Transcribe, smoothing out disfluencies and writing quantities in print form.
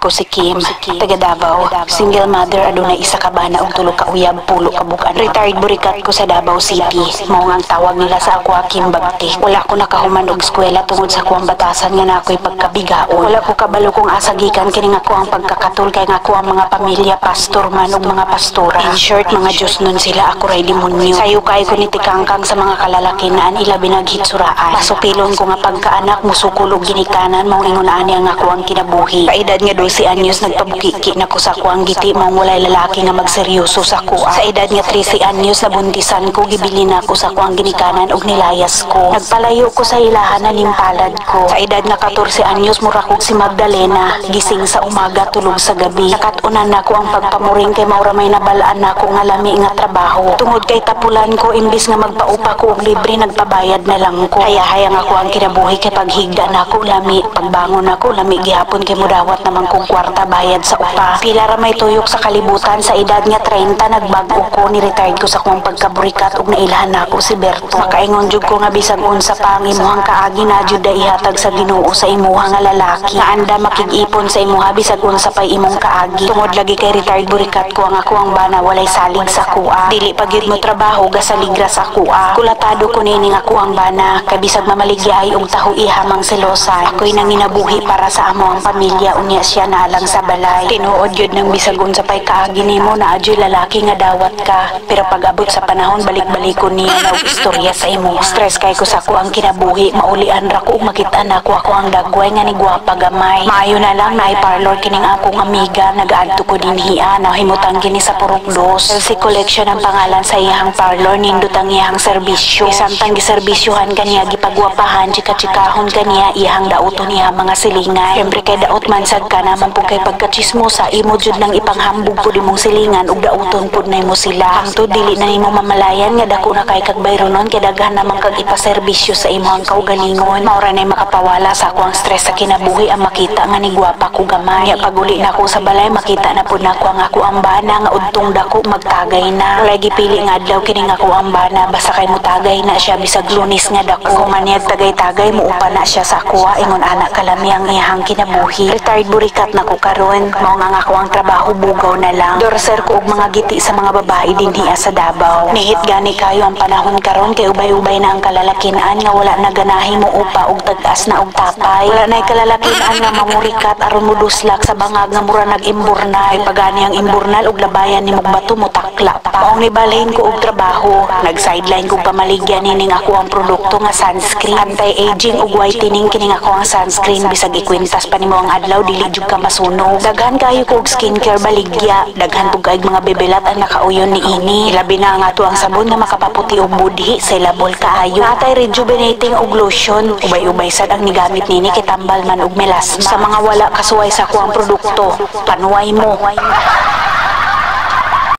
Ako si Kim, taga Davao. Single mother, adunay isa ka bana og tulo ka uyab, pulo ka bukan. Retired burikat ko sa Davao City. Mao nga ang tawag nila sa ako Kim Bagti. Wala ko nakahuman og eskwela tungod sa kuwang batasan nga nakoy pagkabigaon. Wala ko kabalo kung asa gikan kini nga ko ang pagkakatul kay nga ko ang mga pamilya pastor man og mga pastora. In short, mga Diyos nun sila, ako ray demonyo. Sayo kay ko ni tikangkang sa mga kalalakinaan ila binaghitsuraan. Pasupilon ko nga pagkaanak musukul og ginikanan mao ingon ani ang ako ang kinabuhi. Kaedad nga 12 anyos nagpabukiki na ko sa ko ang giti mao walay lalaki nga magseryoso sa kuha. Sa edad nga 13 anyos nabuntisan ko gibilin na ko sa ko ang ginikanan og nilayas ko. Nagpalayo ko sa ilahan na limpalad ko. Sa edad nga 14 anyos mura ko si Magdalena gising sa umaga tulog sa gabi. Nakatunan na ko ang pagpamuring kay maura may nabalaan na ko nga lami nga trabaho. Tungod kay tapulan ko imbis nga magpaupa ko og libre nagpabayad na lang ko. Haya-haya nga ko ang kinabuhi kay paghigda na ko lami, pagbangon na ko lami gihapon kay mudawat naman kong kwarta bayad sa upa. Pila ra may tuyok sa kalibutan sa edad nga 30 nagbago ko ni retired ko sa kuwang pagkaburikat ug nailhan na ako si Berto. Makaingon jud ko nga bisag unsa pa ang imuhang kaagi na jud ihatag sa Ginoo sa imuha nga lalaki. Nga anda makig-ipon sa imuha bisag unsa pa imong kaagi. Tungod lagi kay retired burikat ko ang ako ang bana walay salig sa kuha. Dili pa gyud mo trabaho gasaligra sa kuha. Kulatado ko nini nga ako ang bana kay bisag mamaligya ay og taho ihamang selosa. Ako'y nanginabuhi para sa amo ang pamilya unya siya na alang sa balay. Tinuod yun ng bisagon sa pay kaagi nimo na adyo'y lalaki nga dawat ka. Pero pag-abot sa panahon balik-balikon niya na og istorya sa imo. Stress kay ko sa ko ang kinabuhi. Maulian ra ko makita na ko ang dagway nga ni gwapa gamay. Maayo na lang na parlor kining akong amiga nagaadto ko dinhiya na himutang kini sa Purokdos. Elsie Collection ang pangalan sa iyang parlor nindot ang iyang serbisyo. Samtang giserbisyuhan kaniya gipagwapahan chika-chikahon kaniya iyang dauton niya mga silingay. Siyempre kay daot man sad ka naman po kay pagkachismosa imo jud nang ipanghambog po dimong silingan ug dauton pud na imo sila. Hangtod dili na nimo mamalayan nga dako na kay kag bayronon kay daghan naman kag ipaserbisyo sa imo ang kaugalingon. Maura nay makapawala sa ako ang stress sa kinabuhi ang makita nga ni gwapa ko gamay. Nya paguli na ko sa balay makita na pud nako ang ako ang bana nga udtong dako magtagay na. Walay gipili nga adlaw kini nga ako ang bana basta kay mutagay na siya bisag Lunes nga dako. Kung man tagay-tagay muupa na siya sa kuha ingon anak kalami ang iyang kinabuhi. Retired burikat na ko karon. Mao nga ako ang trabaho bugaw na lang. Dorser ko og mga giti sa mga babae dinhiya sa Davao. Nihit gani kayo ang panahon karon kay ubay-ubay na ang kalalakinan nga wala na ganahi mo upa og tag-as na og tapay. Wala na kalalakinan nga mamurikat aron moduslak sa bangag nga mura nag-imburnal. Pagani ang imburnal og labayan nimog bato mo takla pa. Maong nibalhin ko og trabaho. Nag-sideline ko pamaligyan nining ako ang produkto nga sunscreen. Anti-aging ug whitening kining ako ang sunscreen bisag ikwintas pa nimo ang adlaw dili jud ka masunog. Daghan kayo ko og skincare baligya. Daghan pug kaig mga bebelat ang nakauyon ni ini. Ilabi na nga ato ang sabon nga makapaputi og budhi sa labol kaayo. Natay rejuvenating og lotion. Ubay-ubay sad ang nigamit nini kay tambal man og melasma. Sa mga wala kasuway sa kuang produkto, panuway mo.